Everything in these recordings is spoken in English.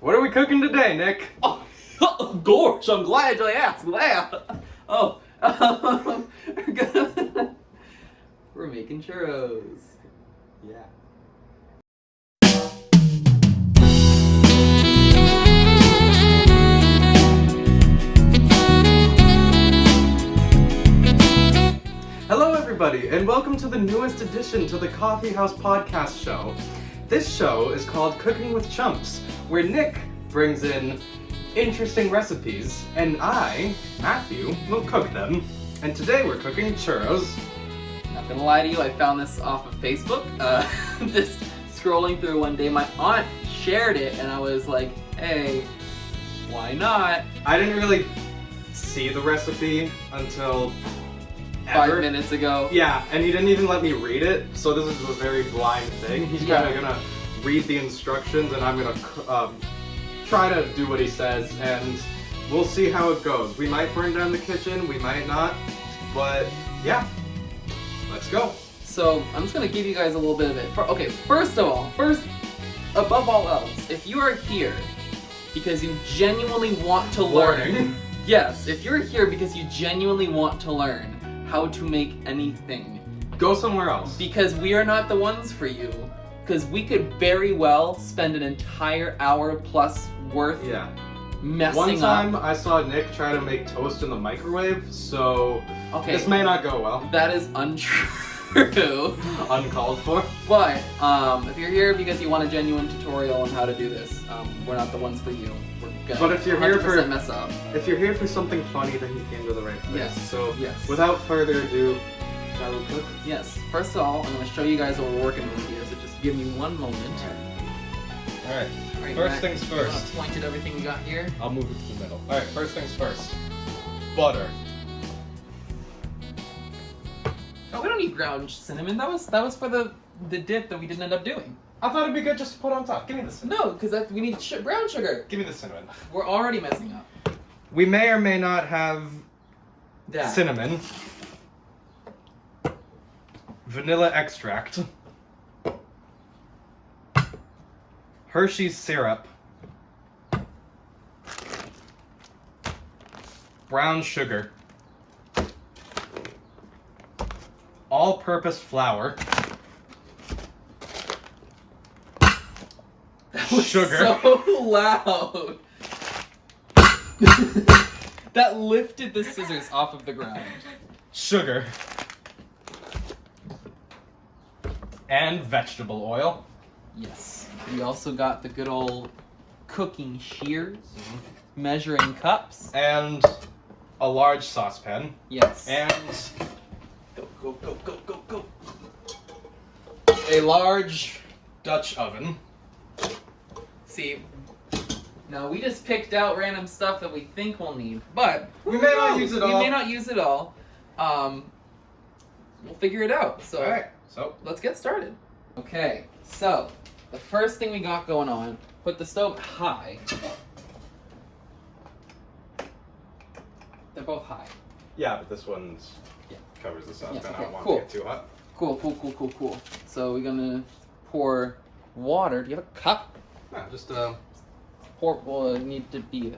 What are we cooking today, Nick? Oh, gosh, I'm glad you asked that. Oh, we're making churros. Yeah. Hello everybody, and welcome to the newest addition to the Coffee House podcast show. This show is called Cooking with Chumps, where Nick brings in interesting recipes, and I, Matthew, will cook them. And today we're cooking churros. Not gonna lie to you, I found this off of Facebook. This scrolling through one day, my aunt shared it, and I was like, hey, why not? I didn't really see the recipe until 5 minutes ago. Yeah, and he didn't even let me read it, so this is a very blind thing. He's kind of gonna read the instructions, and I'm gonna try to do what he says, and we'll see how it goes. We might burn down the kitchen, we might not, but yeah, let's go. So I'm just gonna give you guys a little bit of it. Okay, first above all else, if you are here because you genuinely want to learn, yes, if you're here because you genuinely want to learn how to make anything, go somewhere else. Because we are not the ones for you. Because we could very well spend an entire hour plus worth messing up. One time I saw Nick try to make toast in the microwave, so this may not go well. That is untrue. Uncalled for. But if you're here because you want a genuine tutorial on how to do this, we're not the ones for you. But if you're here for mess up. If you're here for something funny, then you came to the right place. Yes. So without further ado, shall we cook? Yes. First of all, I'm going to show you guys what we're working with here. So just give me one moment. All right. First things first. Point at everything we got here. I'll move it to the middle. All right. First things first. Butter. Oh, we don't need ground cinnamon. That was for the dip that we didn't end up doing. I thought it'd be good just to put on top. Give me the cinnamon. No, because we need brown sugar. Give me the cinnamon. We're already messing up. We may or may not have cinnamon, vanilla extract, Hershey's syrup, brown sugar, all-purpose flour, sugar. So loud. That lifted the scissors off of the ground. Sugar. And vegetable oil. Yes. We also got the good old cooking shears, measuring cups. And a large saucepan. Yes. And go. a large Dutch oven. See, now we just picked out random stuff that we think we'll need, but we may not use it all. We may not use it all. We'll figure it out. So, all right. So let's get started. Okay. So the first thing we got going on: put the stove high. They're both high. Yeah, but this one's covers the saucepan. I don't want to get too hot. Cool. So we're gonna pour water. Do you have a cup? No, just pour. Well, it need to be.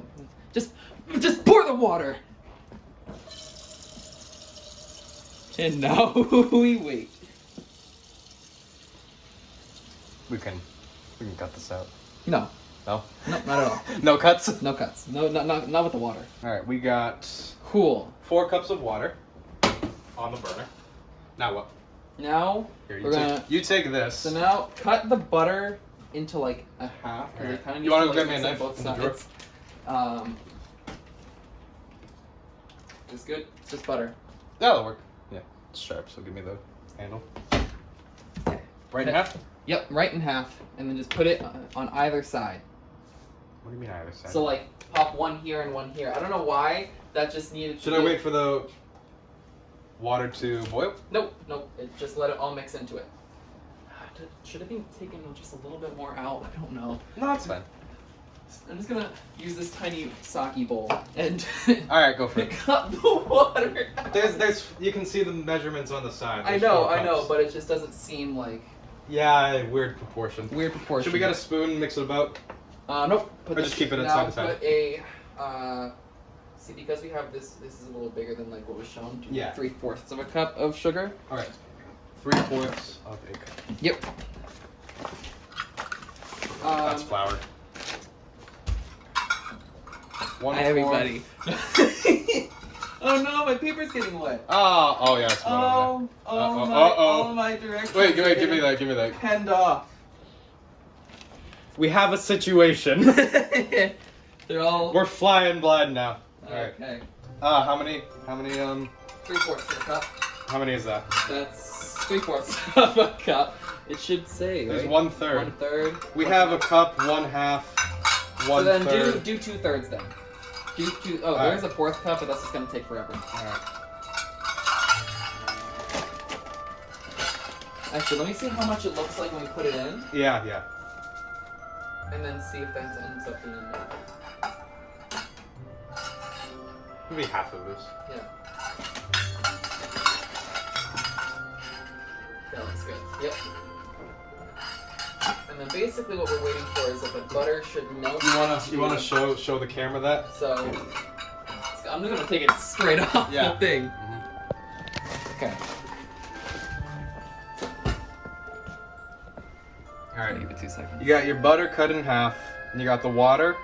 Just pour the water. And now we wait. we can cut this out. No. No? No, not at all. No cuts? No cuts. No, not with the water. All right, we got Cool. 4 cups of water on the burner. Now what? Now Here, you take this. So now cut the butter into like a half. Because it kind of You want to grab me a knife? both sides. Just good. It's just butter. That'll work. Yeah, it's sharp, so give me the handle. Right in half? Yep, right in half, and then just put it on either side. What do you mean either side? So like pop one here and one here. I don't know why that just needed. Should I wait for the water to boil? Nope. Just let it all mix into it. Should it be taken just a little bit more out? I don't know. No, that's fine. I'm just gonna use this tiny sake bowl and all right, go for it. Cut the water. There's you can see the measurements on the side. I know, but it just doesn't seem like. Yeah, weird proportion. Weird proportion. Should we get a spoon, mix it about? Nope. Or just keep it now side to side. Put a. See, because we have this. This is a little bigger than like what was shown. Yeah. 3/4 of a cup of sugar. All right. 3/4 of a cup. Yep. That's flour. Hi, everybody. Oh no, my paper's getting wet. Oh yeah. It's Oh my directions. Wait, give me that. Penned off. We have a situation. They're all. We're flying blind now. Okay. How many 3/4 of a cup. How many is that? That's 3/4 of a cup. It should say. There's Right? 1/3. 1/3. We have a cup, 1/2, 1/3. So then do 2/3 then. Do 2. Oh, All there's a 4th cup, but that's just gonna take forever. Alright. Actually, let me see how much it looks like when we put it in, Yeah. and then see if that ends up being enough. Maybe half of this. Yeah. That looks good. Yep. And then basically what we're waiting for is that the butter should melt. You wanna show the camera that? So I'm just gonna take it straight off Yeah. the thing. Okay. Alright. Give it 2 seconds. You got your butter cut in half, and you got the water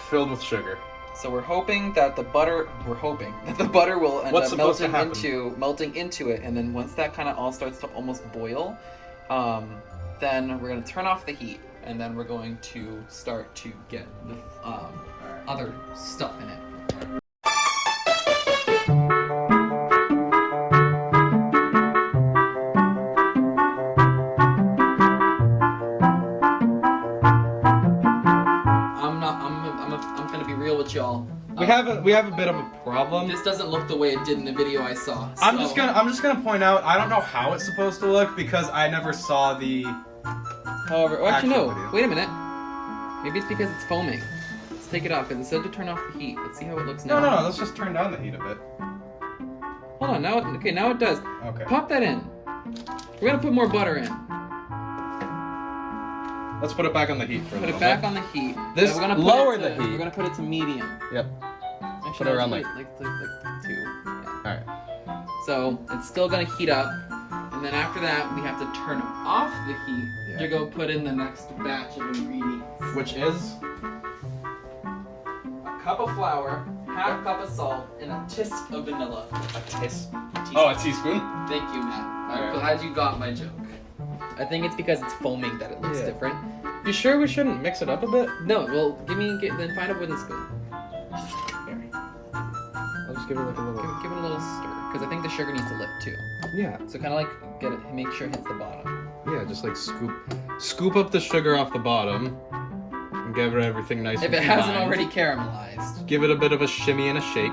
filled with sugar. So we're hoping that the butter will end What's up supposed to melting into it, and then once that kind of all starts to almost boil, then we're gonna turn off the heat, and then we're going to start to get the other stuff in it. I'm gonna be real with y'all. We have a bit of a problem. This doesn't look the way it did in the video I saw. I'm just gonna point out, I don't know how it's supposed to look because I never saw the. However, actually actual no. video. Wait a minute. Maybe it's because it's foaming. Let's take it off because it said to turn off the heat. Let's see how it looks now. No. Let's just turn down the heat a bit. Hold on. Now it does. Okay. Pop that in. We're gonna put more butter in. Let's put it back on the heat for a Put little it back bit. on the heat. This And we're gonna lower put the heat. We're gonna put it to medium. Yep. Actually, Put it around like 2. Yeah. Alright. So it's still gonna heat up, and then after that we have to turn off the heat to go put in the next batch of ingredients. Which is? A cup of flour, half cup of salt, and a tisp of vanilla. A teaspoon. Oh, a teaspoon? Thank you, Matt. I'm Alright. glad you got my joke. I think it's because it's foaming that it looks Yeah. different. You sure we shouldn't mix it up a bit? No, well, then find a wooden spoon. Here. I'll just give it like a little. Give it a little stir, because I think the sugar needs to lift too. Yeah. So kind of like make sure it hits the bottom. Yeah, just like scoop up the sugar off the bottom and give it everything nice If and it hasn't combined. already caramelized. Give it a bit of a shimmy and a shake.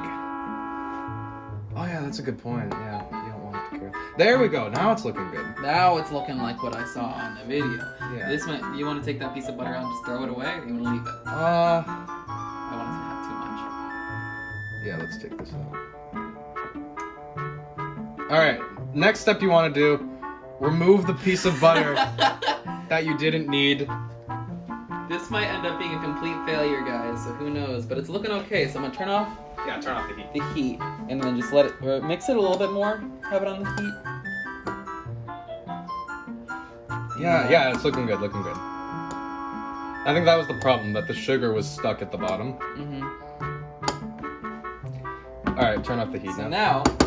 Oh yeah, that's a good point. Yeah, you don't want it to caramel. There we go. Now it's looking good. Now it's looking like what I saw on the video. Yeah. This one, you want to take that piece of butter out and just throw it away, or you want to leave it? I want it to have too much. Yeah, let's take this out. Alright, next step you want to do, remove the piece of butter that you didn't need. This might end up being a complete failure, guys, so who knows? But it's looking okay, so I'm going to turn off Yeah, turn off the heat. the heat, and then just let it, or mix it a little bit more, have it on the heat. Yeah, it's looking good, I think that was the problem, that the sugar was stuck at the bottom. Mm-hmm. Alright, turn off the heat So now. now,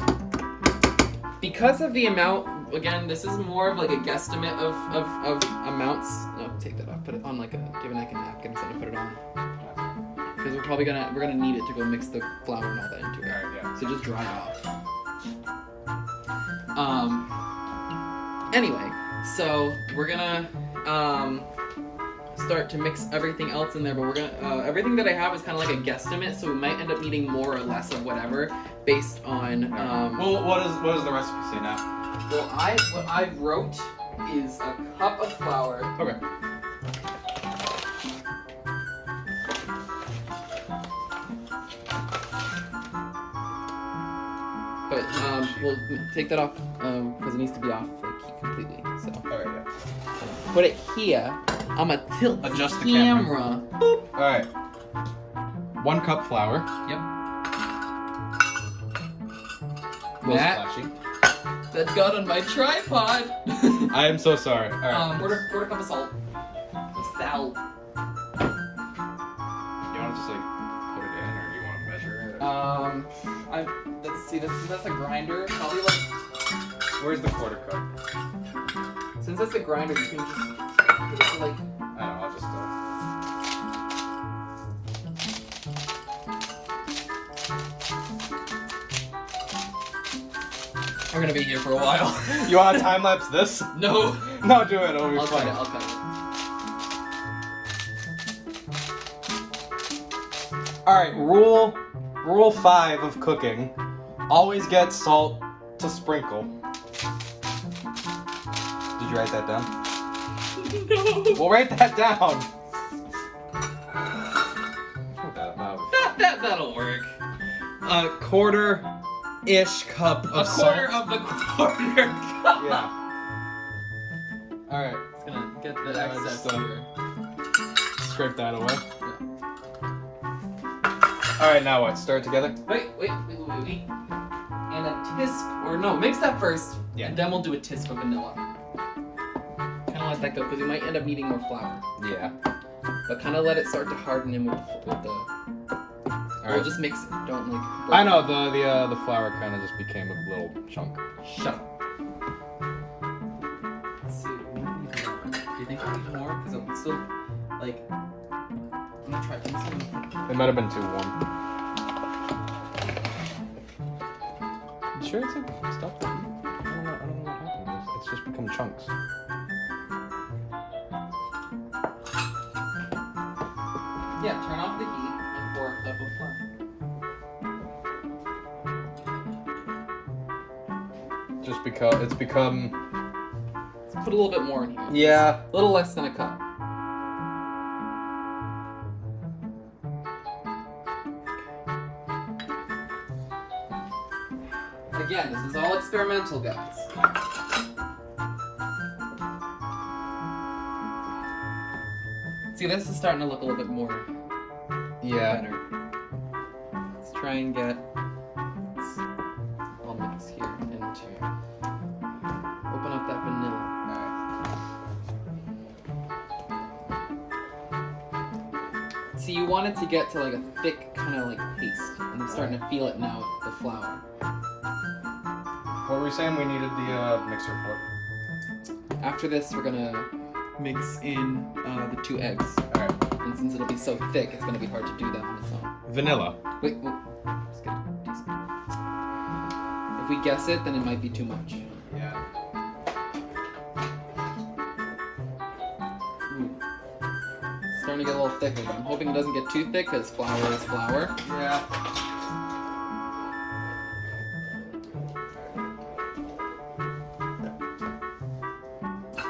because of the amount, again, this is more of like a guesstimate of amounts. No, take that off. Put it on like a napkin instead of put it on. Because we're gonna need it to go mix the flour and all that into it. Alright, yeah. So just dry it off. Anyway, so we're gonna start to mix everything else in there, but we're gonna everything that I have is kind of like a guesstimate, so we might end up needing more or less of whatever based on Well, what does the recipe say now? well, what I wrote is a cup of flour. Okay. But we'll take that off because it needs to be off like completely. So Alright, yeah. put it here, I'm gonna tilt Adjust the the camera. Boop. All right. 1 cup flour. Yep. A little That splashy. that got on my tripod. I am so sorry. All right. Quarter cup of salt. Salt. You want to just like put it in, or do you want to measure it? Let's see. That's a grinder. Probably like. Where's the quarter cup? Since that's a grinder, you can just put it to like. I don't know. I'll just. We're gonna be here for a while. You want to time lapse this? No. No, do it. It'll be I'll cut fun. it. I'll cut it. All right. Rule 5 of cooking: always get salt to sprinkle. Did you write that down? No. We'll write that down. That'll work. A quarter-ish cup of salt. A quarter of the quarter cup. Yeah. All right. It's gonna get the Yeah, excess just, here. Scrape that away. All right. Now what? Stir it together. Wait. And a tisp, or no, mix that first. Yeah. And then we'll do a tisp of vanilla. Kind of let that go, because we might end up needing more flour. Yeah. But kind of let it start to harden in with the. All We'll right. just mix it. Don't like. I know the flour kind of just became a little chunk. Shut up. Let's see. Do you think I'll need more? Because I'm still like. I'm gonna try this. It might have been too warm. You sure it's like stuff? I don't know what happened. It's just become chunks. Yeah, turn off the heat and pour a cup of flour. Just because it's become. Let's put a little bit more in here. Yeah. A little less than a cup. Again, this is all experimental, guys. See, this is starting to look a little bit more better. Let's try and get. I'll mix here into. Open up that vanilla. Alright. See, you want it to get to like a thick kind of like paste, and I'm starting to feel it now with the flour. What were we saying? We needed the mixer for. After this, we're gonna mix in the 2 eggs. All right. And since it'll be so thick, it's gonna be hard to do that on its own. Vanilla. Wait, let's get a teaspoon. If we guess it, then it might be too much. Yeah. Ooh. It's starting to get a little thicker, but I'm hoping it doesn't get too thick because flour is flour. Yeah.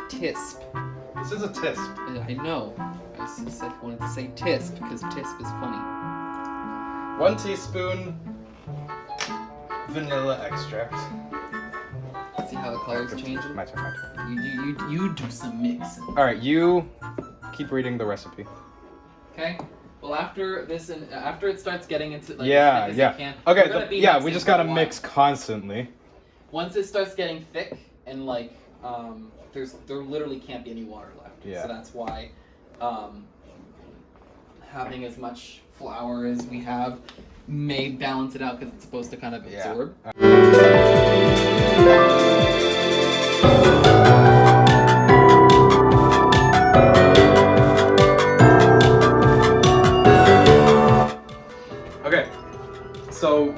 Tisp. This is a tisp. I know. I just said wanted to say tisp because tisp is funny. 1 teaspoon vanilla extract. See how the color's changing? My turn. You do some mixing. All right, you keep reading the recipe. Okay. Well, after this and after it starts getting into like Yeah, as thick as yeah. it can, Okay, we're gonna be yeah, we mixing just for a gotta while. mix constantly. Once it starts getting thick and like there literally can't be any water left. Yeah. So that's why having as much flour as we have may balance it out because it's supposed to kind of absorb. Okay, so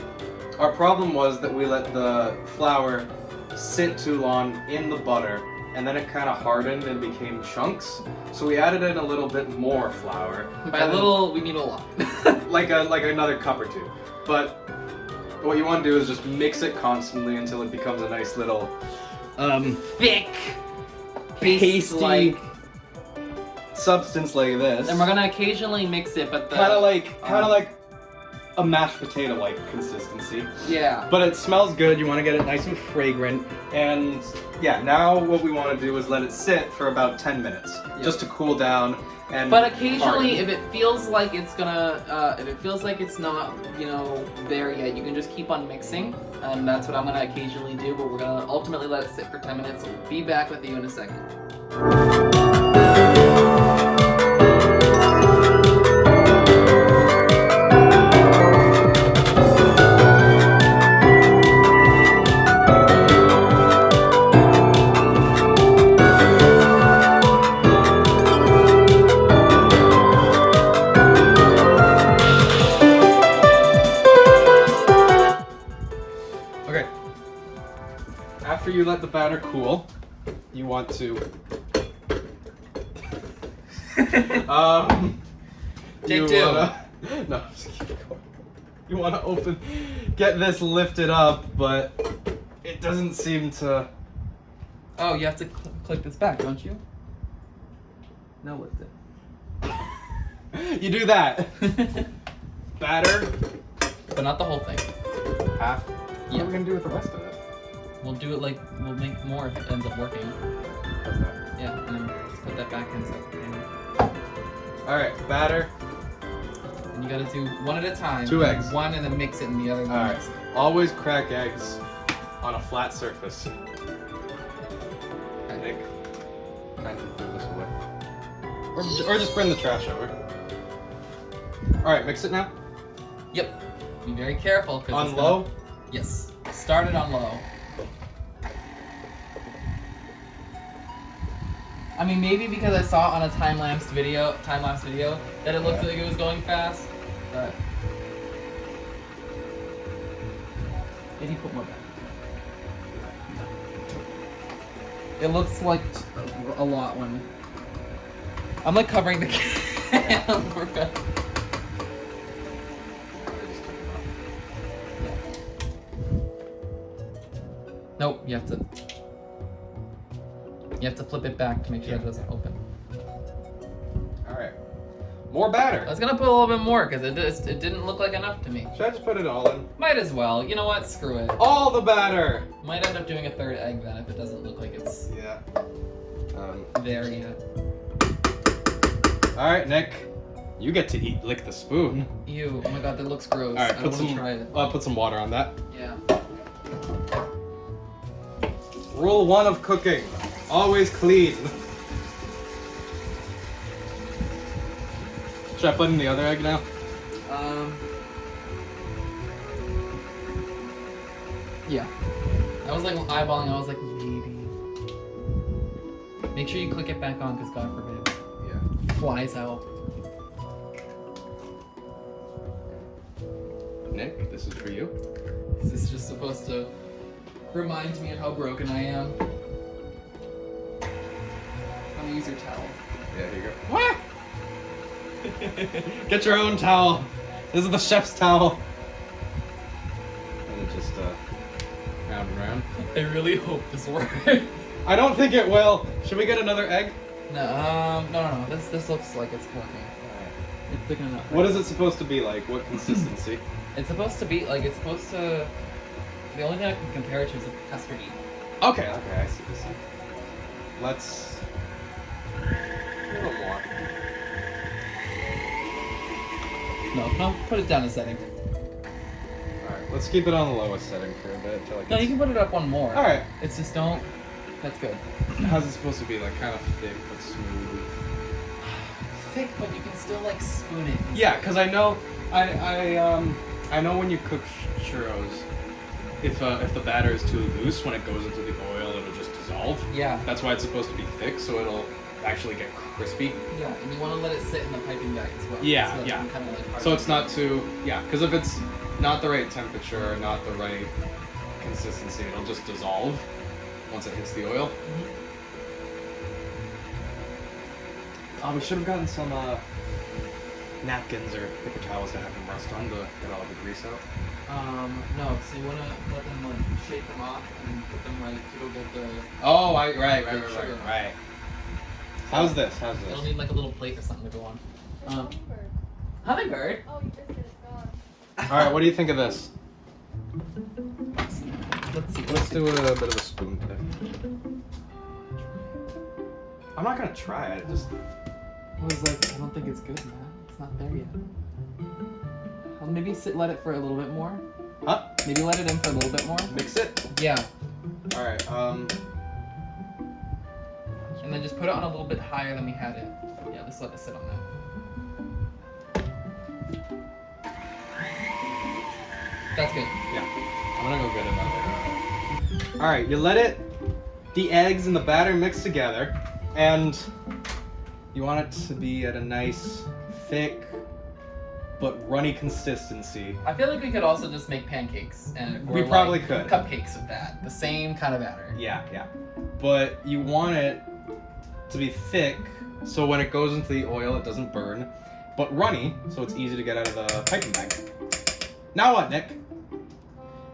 our problem was that we let the flour sit too long in the butter, and then it kind of hardened and became chunks. So we added in a little bit more flour. By a little, we mean a lot. like another cup or 2. But what you want to do is just mix it constantly until it becomes a nice little Thick, pasty substance like this. And we're gonna occasionally mix it, but kind of like a mashed potato-like consistency. Yeah. But it smells good. You want to get it nice and fragrant. And yeah, now what we want to do is let it sit for about 10 minutes, just to cool down. And but occasionally, harden. if it feels like it's gonna, if it feels like it's not, there yet, you can just keep on mixing, and that's what I'm gonna occasionally do. But we're gonna ultimately let it sit for 10 minutes. So we'll be back with you in a second. After you let the batter cool, you want to Take two. No, just keep going. You want to get this lifted up, but it doesn't seem to. Oh, you have to click this back, don't you? No, lift it. You do that. Batter. But not the whole thing. Half. Yeah. What are we gonna do with the rest of it? We'll do it we'll make more if it ends up working. How's that? Yeah, and then just put that back inside the pan. Alright, batter. And you gotta do one at a time. 2 eggs. One and then mix it in the other. Alright. Always crack eggs on a flat surface. Nick, kind of throw this away. Or just bring the trash over. Alright, mix it now. Yep. Be very careful. On low? Yes. Start it on low. I mean, maybe because I saw on a time-lapse video that it looked like it was going fast, but maybe put more back. It looks like a lot when I'm like covering the camera. Nope, you have to flip it back to make sure it doesn't open. Alright. More batter. I was gonna put a little bit more because it didn't look like enough to me. Should I just put it all in? Might as well. You know what? Screw it. All the batter! Might end up doing a third egg then if it doesn't look like it's Yeah. there yet. Alright, Nick. You get to lick the spoon. Ew, oh my god, that looks gross. Alright, I don't want to try it. I'll put some water on that. Yeah. Rule 1 of cooking. Always clean. Should I put in the other egg now? Yeah. I was like eyeballing, I was like, maybe. Make sure you click it back on because God forbid. Yeah. Flies out. Nick, this is for you. Is this just supposed to remind me of how broken I am? I'm gonna use your towel. Yeah, here you go. What? Get your own towel. This is the chef's towel. And just round and round. I really hope this works. I don't think it will. Should we get another egg? No, no. This looks like it's working. It's thick enough. What is it supposed to be like? What consistency? It's supposed to be like the only thing I can compare it to is a custardy. Okay, I see. Let's a little more. No, put it down a setting. Alright, let's keep it on the lowest setting for a bit. I feel like No, you can put it up one more. Alright. It's just don't. That's good. How's it supposed to be? Like kind of thick but smooth? Thick, but you can still like spoon it. Yeah, because I know when you cook churros, if the batter is too loose, when it goes into the oil, it'll just dissolve. Yeah. That's why it's supposed to be thick, so it'll actually get crispy. Yeah, and you want to let it sit in the piping bag as well. Yeah, so yeah. Kind of like So it's not too, because if it's not the right temperature, or not the right consistency, it'll just dissolve once it hits the oil. Mm-hmm. Oh, we should have gotten some napkins or paper towels to have them rest on to get all the grease out. No, so you want to let them like shake them off and put them right to go get the. Oh, right. Sugar. How's this? It'll need like a little plate or something to go on. Hummingbird. Oh, you just said it's gone. All right, what do you think of this? Let's see. Let's do a bit of a spoon thing. I'm not gonna try it. Just I was like, I don't think it's good, man. It's not there yet. Maybe let it for a little bit more. Huh? Maybe let it in for a little bit more. Mix it. Yeah. All right. And then just put it on a little bit higher than we had it. Yeah, let's let it sit on that. That's good. Yeah. I'm gonna go get another. All right. You let the eggs and the batter mix together, and you want it to be at a nice, thick, but runny consistency. I feel like we could also just make pancakes and We probably could. Cupcakes with that. The same kind of batter. Yeah. But you want it to be thick, so when it goes into the oil, it doesn't burn, but runny, so it's easy to get out of the piping bag. Now what, Nick?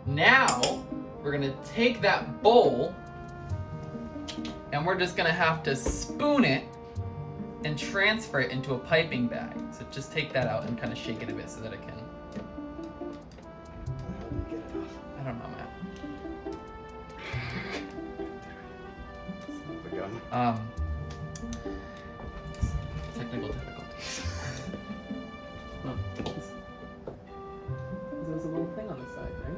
Now, we're gonna take that bowl and we're just gonna have to spoon it and transfer it into a piping bag. So just take that out and kind of shake it a bit so that it can... I don't know, man. The gun. Technical difficulties. Oh, there's a little thing on the side, right?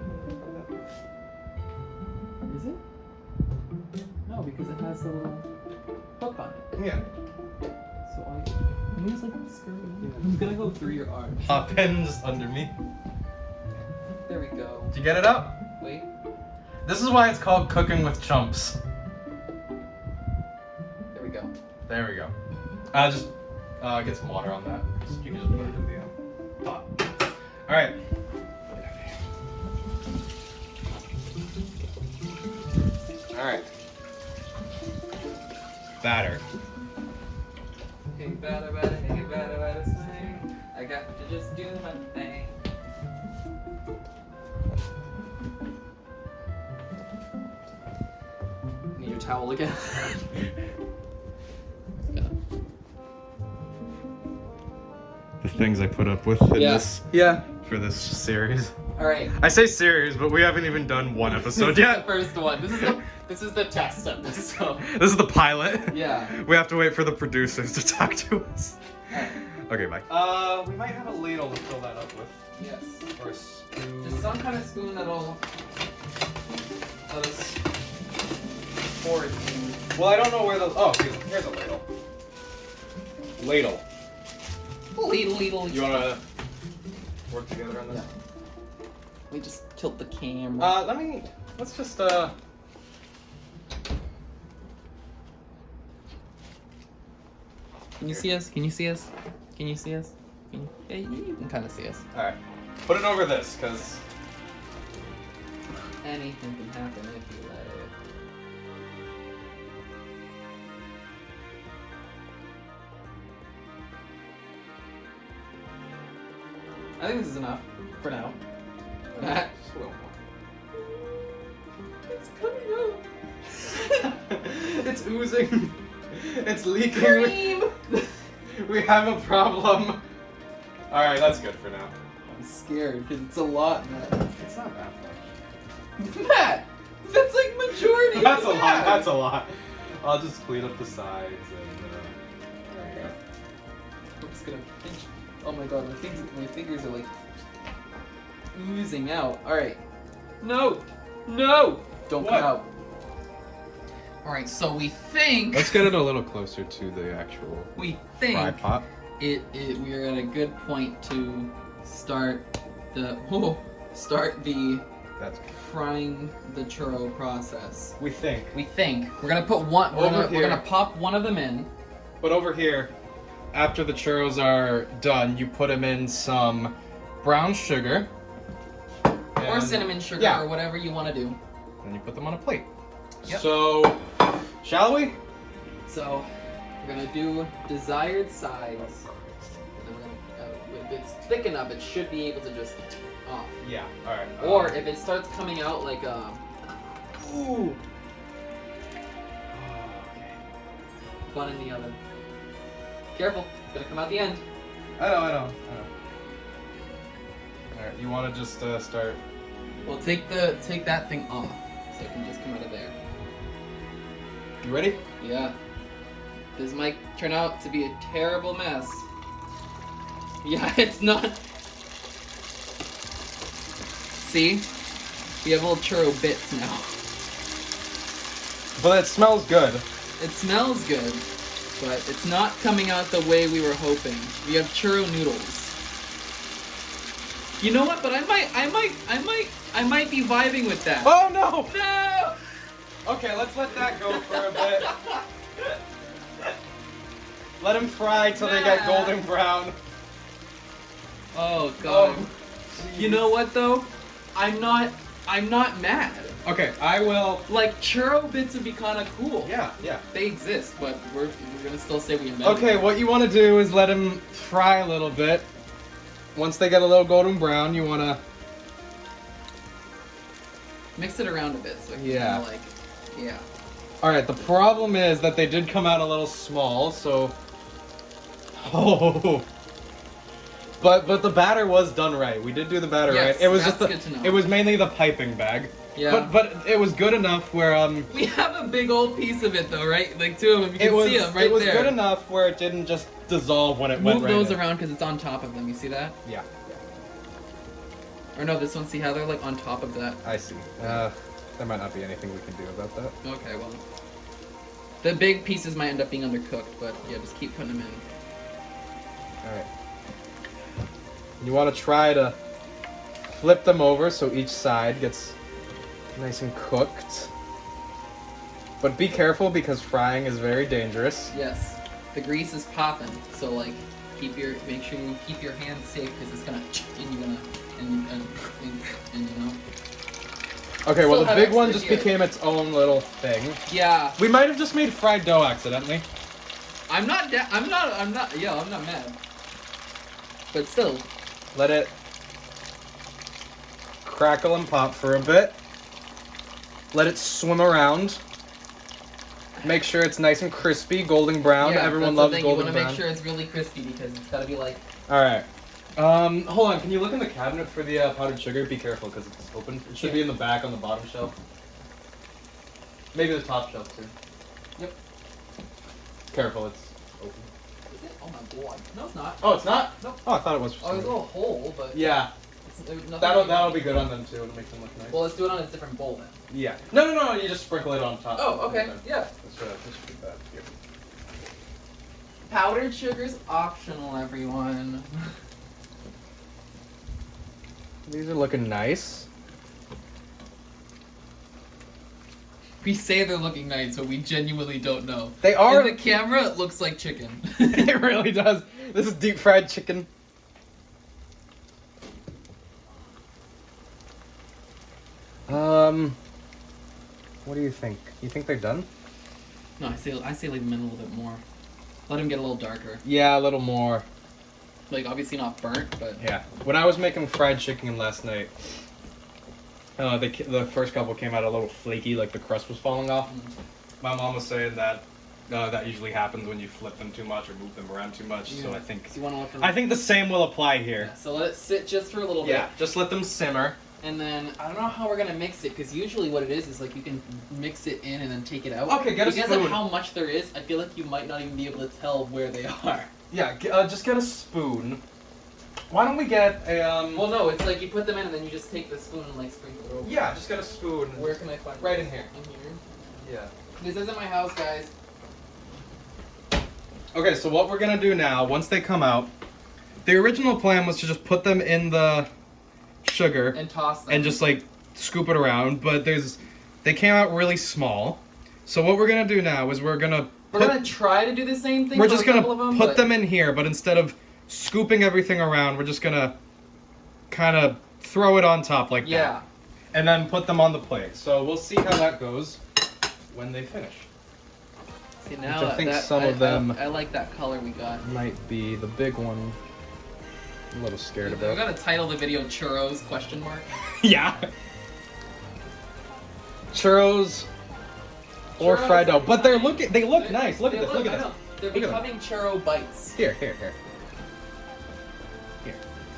Is it? No, because it has a little hook on it. Yeah. So I'm just like scurry. I'm gonna go through your arms. Hop in just under me. There we go. Did you get it up? Wait. This is why it's called cooking with chumps. There we go. There we go. Just get some water on that. You can just put it in the pot. All right. All right. Batter. Hey, batter, batter, hey, batter, batter, swing. I got to just do my thing. Need your towel again? The things I put up with in this Yeah. for this series. All right. I say series, but we haven't even done one episode This is yet. the first one. This is the test episode. This is the pilot. Yeah. We have to wait for the producers to talk to us. Alright. Okay, bye. We might have a ladle to fill that up with. Yes. Or a spoon. Just some kind of spoon that'll let us pour it in. Well, I don't know where the. Oh, here's a ladle. Ladle. Ladle. You wanna work together on this? Yeah. We just tilt the camera. Let's just Can you see us? Can you see us? Can you see us? Yeah, you can kind of see us. All right. Put it over this, cause Anything can happen if you let it. I think this is enough for now. just a little It's coming out. more. It's oozing. It's leaking. Cream. We have a problem. All right, that's good for now. I'm scared because it's a lot, Matt. It's not that much. Matt, that's like majority. That's of a the lot. bag. That's a lot. I'll just clean up the sides and. There we go. I'm just gonna pinch. Oh my god, my fingers are like oozing out. All right. No. Don't What? come out. All right. So we think. Let's get it a little closer to the actual We think fry pot. we are at a good point to start the That's frying the churro process. we think. We think we're gonna put one. We're Over gonna here. pop one of them in. But over here, after the churros are done, you put them in some brown sugar. Or and- cinnamon sugar, yeah. or whatever you want to do. And you put them on a plate. Yep. So, shall we? So, we're gonna do desired size. And then we're gonna, if it's thick enough, it should be able to just off. Yeah. All right. Or if it starts coming out like Ooh. bun in the oven. Careful, it's gonna come out the end. I know. Alright, you want to just start... Well, take that thing off, so it can just come out of there. You ready? Yeah. This might turn out to be a terrible mess. Yeah, it's not. See? We have little churro bits now. But it smells good. It smells good, but it's not coming out the way we were hoping. We have churro noodles. You know what? But I might be vibing with that. Oh no! No! Okay, let's let that go for a bit. Let them fry till they get golden brown. Oh god. Oh, you know what though? I'm not mad. okay, I will. Like churro bits would be kind of cool. Yeah. They exist, but we're gonna still say we invented Okay, them. what you want to do is let them fry a little bit. Once they get a little golden brown, you want to Mix it around a bit so it can Yeah. kinda like, yeah. Alright, the problem is that they did come out a little small, so... Oh. But the batter was done right. We did do the batter Yes, right. It was that's just good to know. It was mainly the piping bag. Yeah. But it was good enough where We have a big old piece of it though, right? Like two of them. You can see them right there. it was good enough where it didn't just dissolve when it went Move right those in. around because it's on top of them. You see that? Yeah. Or no, this one. See how they're like on top of that? I see. There might not be anything we can do about that. Okay, well. The big pieces might end up being undercooked, but yeah, just keep putting them in. Alright. You want to try to flip them over so each side gets nice and cooked. But be careful because frying is very dangerous. Yes, the grease is popping, so like make sure you keep your hands safe because it's gonna and you know. Okay, well Still the have big one extra just here. became its own little thing. Yeah, We might have just made fried dough accidentally. I'm not mad. But still, Let it crackle and pop for a bit. Let it swim around. Make sure it's nice and crispy, golden brown. yeah, Everyone that's loves the thing. golden You brown. want to make sure it's really crispy because it's gotta be like. All right. Hold on. Can you look in the cabinet for the powdered sugar? Be careful because it's open. It should be in the back on the bottom shelf. Maybe the top shelf too. Yep. Careful, it's open. Is it? Oh my god. No, it's not. Oh, it's not? Nope. Oh, I thought it was. For Oh, there's a some little hole, but yeah, there's nothing. that'll be good on them too. It'll make them look nice. Well, let's do it on a different bowl then. Yeah. No. You just sprinkle it on top. Oh, okay. Yeah. Let's do that here. Powdered sugar's optional, everyone. These are looking nice. We say they're looking nice, but we genuinely don't know. They are. In the camera, it looks like chicken. It really does. This is deep fried chicken. What do you think? You think they're done? No, I say leave them in a little bit more. Let them get a little darker. Yeah, a little more. Like obviously not burnt, but Yeah. When I was making fried chicken last night, the first couple came out a little flaky, like the crust was falling off. My mom was saying that that usually happens when you flip them too much or move them around too much. So Yeah. I think So you want to let them. I think the same will apply here. Yeah, so let it sit just for a little Yeah, bit, just let them simmer. and then I don't know how we're gonna mix it because usually what it is like you can mix it in and then take it out. Okay, get a because spoon. of how much there is, I feel like you might not even be able to tell where they are. Yeah, just get a spoon. Why don't we get a Well, no, it's like you put them in and then you just take the spoon and like sprinkle it over. Yeah, just get a spoon. Where can I find Right this? in here. In here. Yeah. This isn't my house, guys. Okay, so what we're gonna do now, once they come out, the original plan was to just put them in the sugar And toss them. and just like scoop it around, but they came out really small. So what we're gonna do now is we're gonna try to do the same thing. we're for just a gonna couple of them, put but- them in here, but instead of scooping everything around, we're just gonna kind of throw it on top like Yeah. that, and then put them on the plate. So we'll see how that goes when they finish. See, now Which I think that, some of them- I like that color we got. Might be the big one. I'm a little scared We about. gotta title the video "Churros?" ? Yeah. Churros or Churros fried dough, are but they look They- nice. Look at this. Look I at know. this. They're Look at becoming churro bites. Here.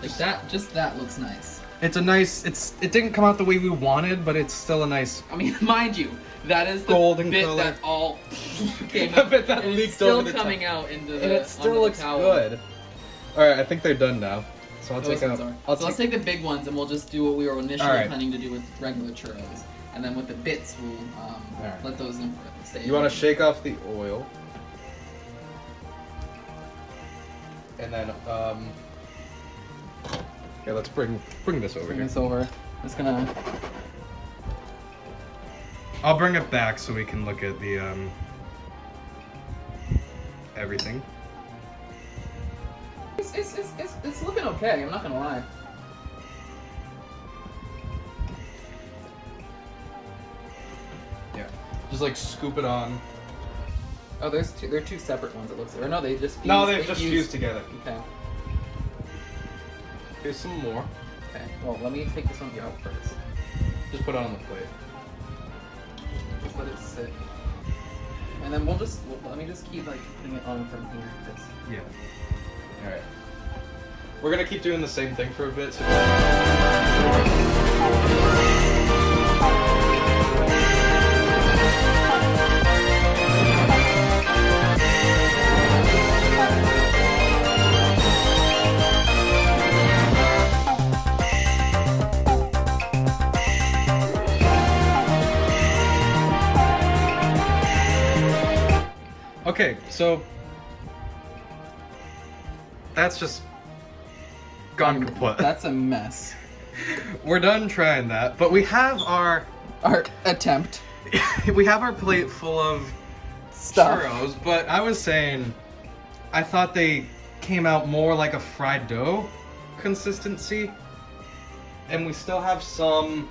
Like that, just that looks nice. It's a nice. It didn't come out the way we wanted, but it's still a nice. I mean, mind you, that is the golden bit color. that all came The out. bit that and leaked it's still over the coming top. out into the. And it still onto looks the towel. good. All right, I think they're done now. So I'll Those take ones out. are. Let's take the big ones, and we'll just do what we were initially Alright. planning to do with regular churros, and then with the bits, we'll Alright. let those in for stay. You want to shake off the oil, and then yeah, let's bring this over Bring here. this over. Just gonna. I'll bring it back so we can look at the everything. It's looking okay. I'm not gonna lie. Yeah, just like scoop it on. Oh, there are two separate ones. It looks like. Or no, they just. Fused, No, they've just fused together. Okay. Here's some more. Okay. Well, let me take this one out first. Just put it on the plate. Just let it sit. And then let me just keep like putting it on from here. Cause... Yeah. All right. We're gonna keep doing the same thing for a bit. So... Okay, so that's just gone kaput. That's a mess. We're done trying that, but we have our attempt. we have our plate full of Stuff. churros, but I was saying I thought they came out more like a fried dough consistency, and we still have some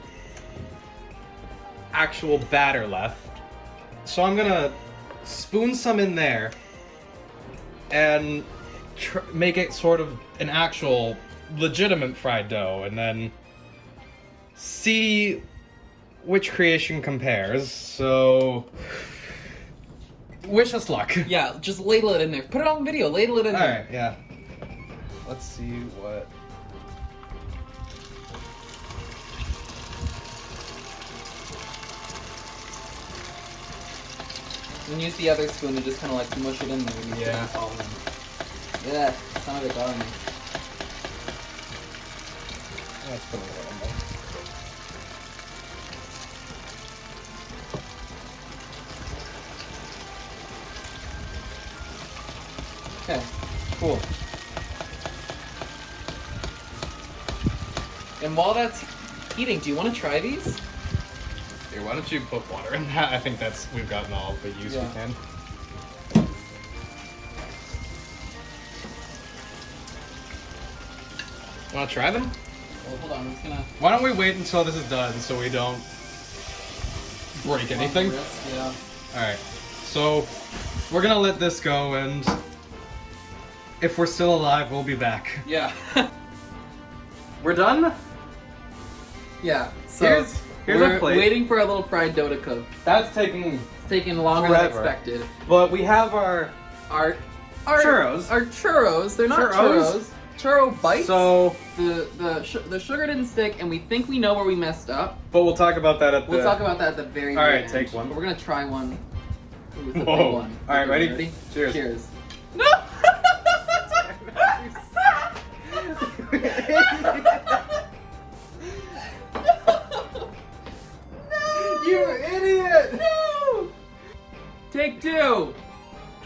actual batter left. So I'm gonna spoon some in there and make it sort of an actual legitimate fried dough, and then see which creation compares. So wish us luck. Yeah, just ladle it in there. Put it on video. Ladle it in there. Alright, yeah. Let's see what... And use the other spoon to just kind of like mush it in there. And Yeah. it's all in. Yeah, some of it got in there. Let's put a little more. Okay, cool. And while that's heating, do you want to try these? Here, why don't you put water in that? I think we've gotten all the use we Yeah. can. Wanna try them? Well, hold on, I'm just gonna... Why don't we wait until this is done so we don't break anything? Yeah. Alright, so we're gonna let this go, and if we're still alive, we'll be back. Yeah. We're done? Yeah, so Here's we're our plate. waiting for our little fried dough to cook. That's taking... It's taking longer Forever. than expected. But we have our churros. Our churros. They're not Churros? churros. Churro bites. So, the sugar didn't stick, and we think we know where we messed up. but we'll talk about that at the... We'll talk about that at the very, All very right, end. take one. But we're gonna try one. Ooh, it's a Whoa. big one. All right, Okay, ready? Cheers. Cheers. You idiot! No! Take two.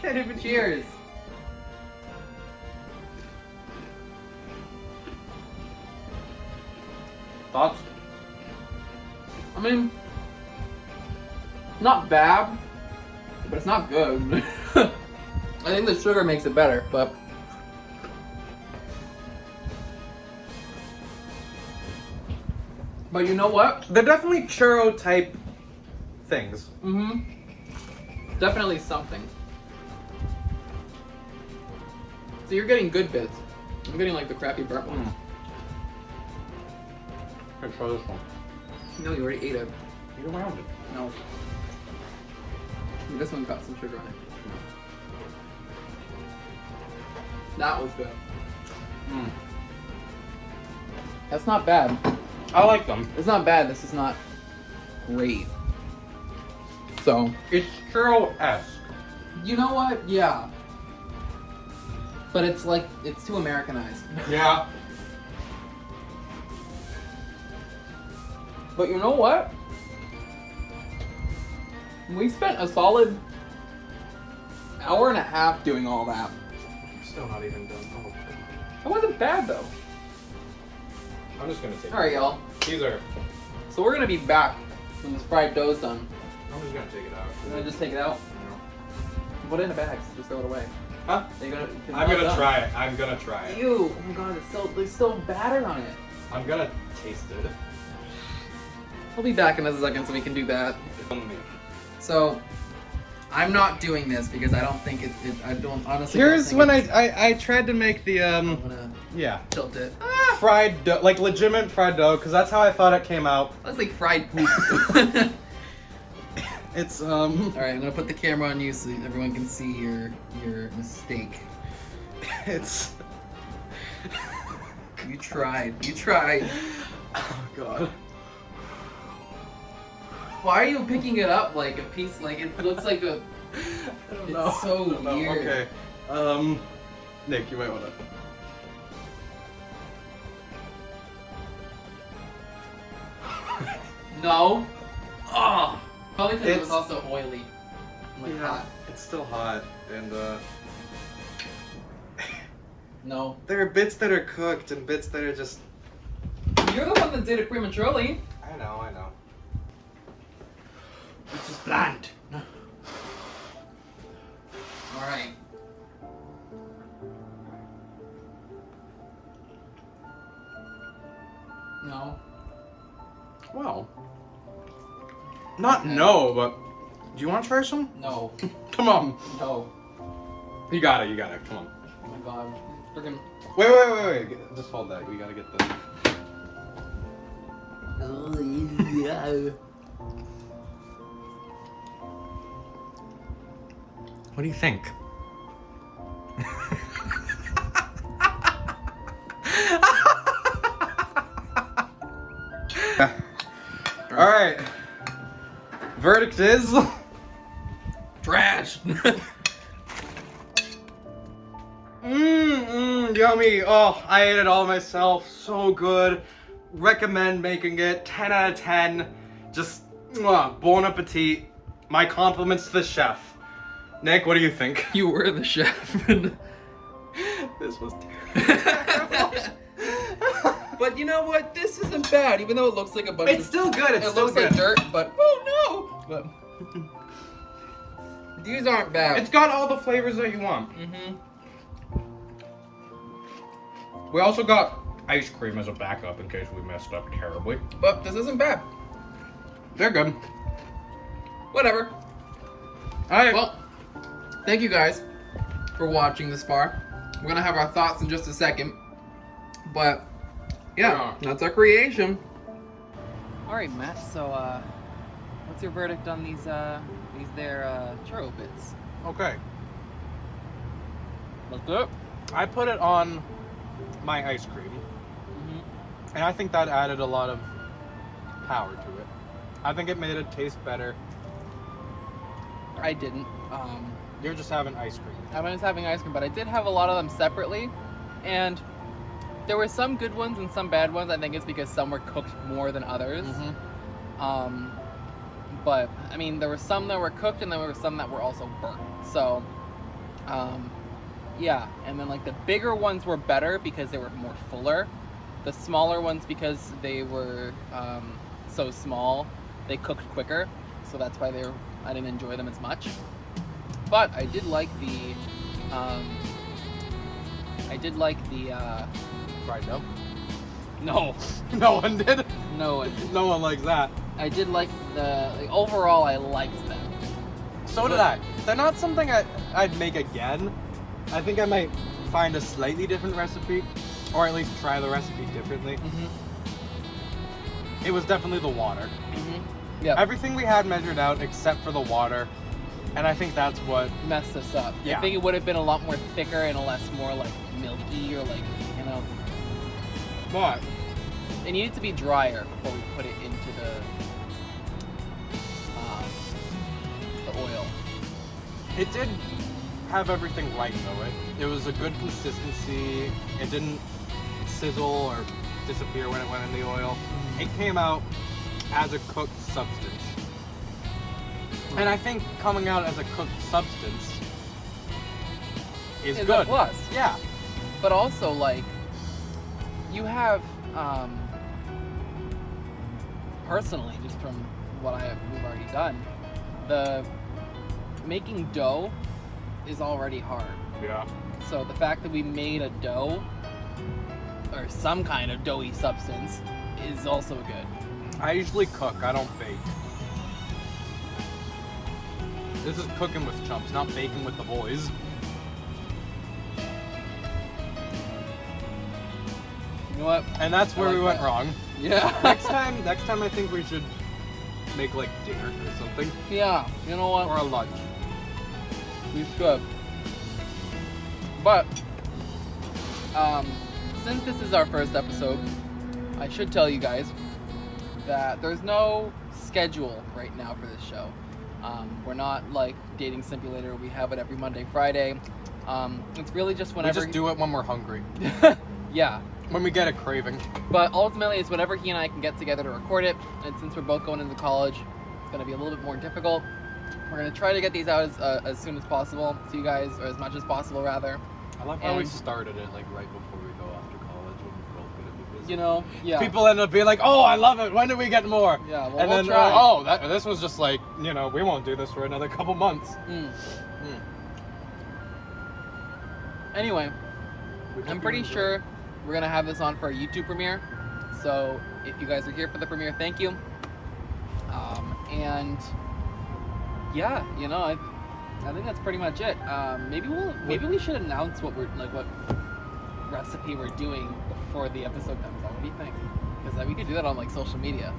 Can't even Cheers. Thoughts? I mean, not bad, but it's not good. I think the sugar makes it better, but you know what? They're definitely churro type things. Mm-hmm. Definitely something. So you're getting good bits. I'm getting like the crappy burnt ones. Here, try this one. No, you already ate it. Eat around it. No. This one got some sugar on it. That was good. That's not bad. I like them. It's not bad. This is not great. So. It's churro-esque. You know what? Yeah. But it's like, it's too Americanized. Yeah. But you know what? We spent a solid hour and a half doing all that. Still not even done. Oh, God. It wasn't bad though. I'm just gonna take Alright, y'all. These are... So we're gonna be back when this fried dough's done. I'm just gonna take it out. You gonna just take it out? Put it in a bag, so just throw it away. Huh? I'm gonna try it. I'm gonna try it. Ew! Oh my god, there's still batter on it. I'm gonna taste it. We'll be back in a second so we can do that. So, I'm not doing this because I don't think I don't honestly. Here's when I tried to make the I'm gonna tilt it. fried dough, like legitimate fried dough, because that's how I thought it came out. That's like fried poop. It's Alright, I'm gonna put the camera on you so everyone can see your mistake. It's You tried. oh god. Why are you picking it up like a piece? Like it looks like a. I don't It's know. so I don't know. weird. Okay. Nick, you might wanna. No. Oh. Probably because it was It's- also oily. Like hot. It's still hot, and No. there are bits that are cooked and bits that are just. You're the one that did it prematurely. I know. It's just bland. Alright. No. Well. Not no, but do you want to try some? No. Come on. No. You got it. Come on. Oh my god. Freaking. Wait. Just hold that. We gotta get the. What do you think? All right. Verdict is Trash! yummy. Oh, I ate it all myself. So good. Recommend making it. 10 out of 10. Just bon appetit. My compliments to the chef. Nick, what do you think? You were the chef. This was terrible. But you know what? This isn't bad, even though it looks like a bunch It's still good. It's it still looks good. like dirt, but oh no! But these aren't bad. It's got all the flavors that you want. Mm-hmm. We also got ice cream as a backup in case we messed up terribly. But this isn't bad. They're good. Whatever. All right. Well, thank you guys for watching this far. We're gonna have our thoughts in just a second. But yeah, that's our creation. Alright, Matt, so what's your verdict on these churro bits? Okay. Let's do it. I put it on my ice cream, Mm-hmm. and I think that added a lot of power to it. I think it made it taste better. I didn't. You're just having ice cream. I was having ice cream, but I did have a lot of them separately, and there were some good ones and some bad ones. I think it's because some were cooked more than others. But I mean, there were some that were cooked, and there were some that were also burnt. So, yeah. And then like the bigger ones were better because they were more fuller. The smaller ones, because they were so small, they cooked quicker. So that's why I didn't enjoy them as much. But I did like the Fried dough? no, No one did. no, No one likes that. I did like overall I liked them. So did I. They're not something I'd make again. I think I might find a slightly different recipe, or at least try the recipe differently. It was definitely the water. Yeah. Everything we had measured out except for the water, and I think that's what Messed us up. Yeah. I think it would have been a lot more thicker and a less more like milky or like, you know. But it needed to be drier before we put it into the oil. It did have everything right though. It was a good consistency. It didn't sizzle or disappear when it went in the oil. It came out as a cooked substance. And I think coming out as a cooked substance is good. A plus. Yeah. But also, like, you have, personally, just from what we've already done, the making dough is already hard. Yeah. So the fact that we made a dough, or some kind of doughy substance, is also good. I usually cook, I don't bake. This is cooking with Chumps, not baking with the boys. You know what? And that's where we went wrong. Yeah. next time I think we should make like dinner or something. Yeah, you know what? Or a lunch. We should. But, since this is our first episode, I should tell you guys that there's no schedule right now for this show. We're not like Dating Simulator. We have it every Monday, Friday. It's really just whenever... We just do it when we're hungry. Yeah. When we get a craving. But ultimately, it's whenever he and I can get together to record it. And since we're both going into college, it's going to be a little bit more difficult. We're going to try to get these out as soon as possible to you guys, or as much as possible, rather. I love how we started it like right before we go off to college when we're both going to be busy. You know, yeah. People end up being like, oh, I love it. When do we get more? Yeah, well, and we'll then, try. This was just like, you know, we won't do this for another couple months. Anyway, I'm pretty sure we're going to have this on for a YouTube premiere. So if you guys are here for the premiere, thank you. And yeah, you know, I think that's pretty much it. Maybe we should announce what recipe we're doing before the episode comes out. What do you think? Because we could do that on like social media.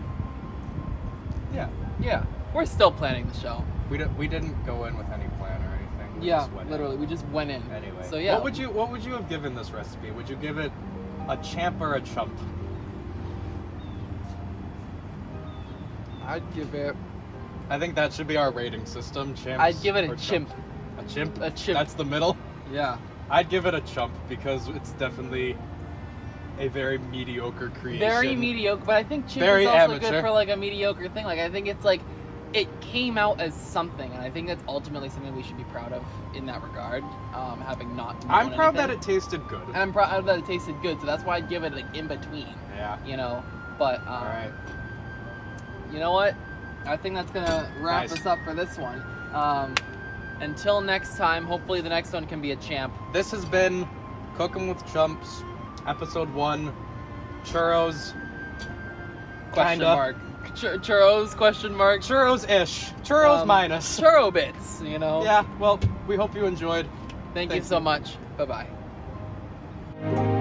Yeah. Yeah, we're still planning the show. We didn't go in with any plan or anything. We Yeah, just went literally, we just went in. Anyway. So yeah. What would you have given this recipe? Would you give it a champ or a chump? I'd give it. I think that should be our rating system. Champs. I'd give it a or chimp. A chimp. A chimp. That's the middle. Yeah. I'd give it a chump because it's definitely a very mediocre creation. Very mediocre, but I think chimp Very is also amateur. good for like a mediocre thing. Like I think it's like it came out as something, and I think that's ultimately something we should be proud of in that regard. Having not. I'm proud anything. that it tasted good. And I'm proud that it tasted good, so that's why I'd give it like in between. Yeah. You know, but All right. You know what? I think that's gonna wrap us up for this one. Until next time, hopefully the next one can be a champ. This has been Cooking with Chumps, episode 1. Churros. Question Kinda. mark. Churros? Question mark. Churros-ish. Churros minus. Churro bits. You know. Yeah. Well, we hope you enjoyed. Thank you Thank so you. much. Bye bye.